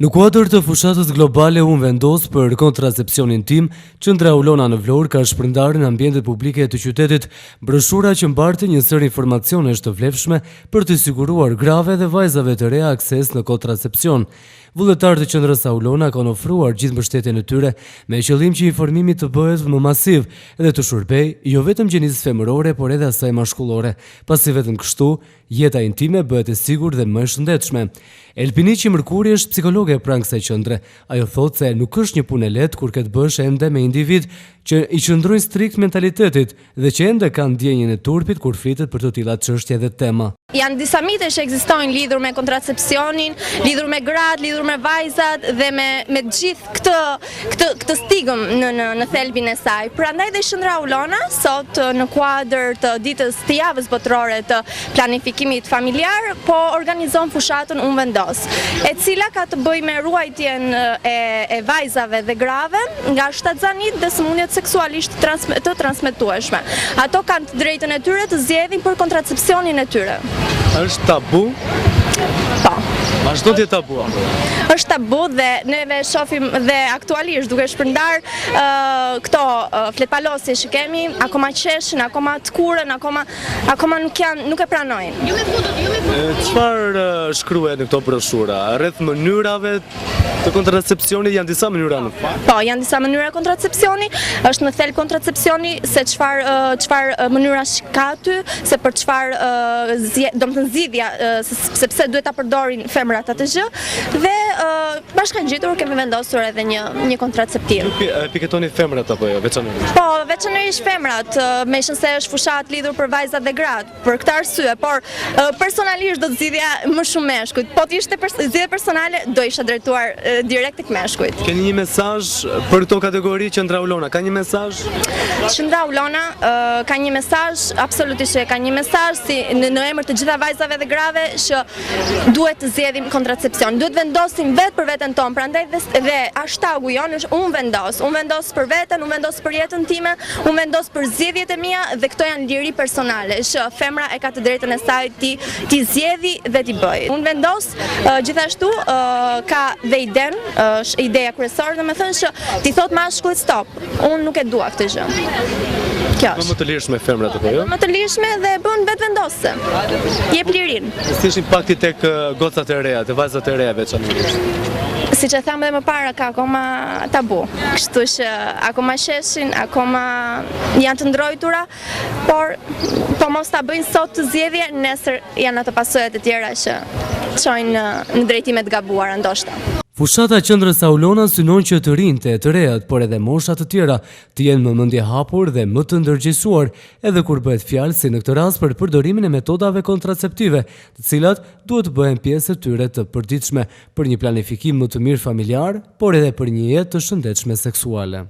Në kuadër të fushatës globale unë vendos për kontracepcionin tim, Qendra Aulona në Vlorë ka shpërndarë në ambientet publike të qytetit broshura që mbartin një sër informacionesh të vlefshme për të siguruar grave dhe vajzave të reja akses në kontracepcion. Vullnetarët e Qendrës Aulona kanë ofruar gjithë mbështetjen e tyre me qëllim që informimi të bëhet më masiv dhe të shërbejë jo vetëm gjenisë femërore, por edhe asaj mashkullore, pasi vetëm kështu jeta intime bëhet e sigurt dhe më e shëndetshme. Elpiniqi Mërkuri është psikologe pranë kësaj qendre. Ajo thotë se nuk është një punë e lehtë kur ke të bësh ende me individ që i qëndrojnë strikt mentalitetit dhe që ende kanë ndjenjën e turpit kur flitet për të tilla çështje dhe tema. Janë disa mite që ekzistojnë lidhur me kontracepcionin, lidhur me gratë, lidhur me vajzat dhe me gjithë këtë stigëm në thelbin e saj. Prandaj dhe Qendra Aulona sot në kuadër të ditës të javës botërore të planifikimit familjar po organizon fushatën Unë vendos, e cila ka të bëjë me ruajtjen e vajzave dhe grave nga shtatzanit dhe sëmundjet seksualisht të transmetueshme. Ato kanë të drejtën e tyre të zgjedhin për kontracepcionin e tyre. Është tabu? Po. Vazhdo të jetë tabu? Është tabu dhe neve shohim dhe aktualisht duke shpërndar këto fletpalosje që kemi, akoma qeshin, akoma të kurën, akoma nuk e pranojnë. Çfarë shkruhet në këto broshura? Rreth mënyrave të kontracepcionit janë disa mënyra në fakt? Po, janë disa mënyra kontracepcioni, është në thelb kontracepcioni se çfarë mënyrash ka aty, se për çfarë domethënë zgjidhja sepse duhet ta përdorin femrat atë gjë dhe bashkë ngjitur kemi vendosur edhe një kontraceptiv. Piketoni femrat apo jo, veçanërisht? Po, veçanërisht femrat, meqense se është fushat lidhur për vajzat dhe gratë, për këtë arsye, por personalisht do të zgjidhja më shumë meshkujt. Po të ishte zgjidhje personale, do isha drejtuar direkt tek meshkujt. Keni një mesazh për këto kategori Qendra Aulona? Ka një mesazh? Qendra Aulona ka një mesazh, absolutisht ka një mesazh si në emër të gjitha vajzave dhe grave që duhet të zgjedhim kontracepcion. Duhet vendosim vetë për veten tonë. Prandaj dhe hashtagu jon është Unë vendos. Unë vendos për veten, unë vendos për jetën time, unë vendos për zgjedhjet e mia dhe këto janë liri personale. Që femra e ka të drejtën e saj ti zgjedhi dhe ti bëj. Unë vendos gjithashtu ka dhe iden, është ideja kryesore, domethënë që ti thot mashkullit stop. Unë nuk e dua këtë gjë. Kjo është. Më të lirshme femrat apo jo? Më të lirshme dhe bën vetë vendosë. Jep lirin. Si është impakti tek gocat e reja, te vajzat e reja veçanërisht? Siç e tham edhe më parë, ka akoma tabu. Kështu që akoma sheshin, akoma janë të ndrojtura, por po mos ta bëjnë sot të zgjedhje, nesër janë ato pasojat e tjera që çojnë në drejtime të gabuara ndoshta. Fushata e Qendrës Aulona synon që të rinjtë e të rejat, por edhe moshat të tjera, të jenë më mendje hapur dhe më të ndërgjegjësuar, edhe kur bëhet fjalë si në këtë rast për përdorimin e metodave kontraceptive, të cilat duhet të bëhen pjesë e tyre të përditshme për një planifikim më të mirë familjar, por edhe për një jetë të shëndetshme seksuale.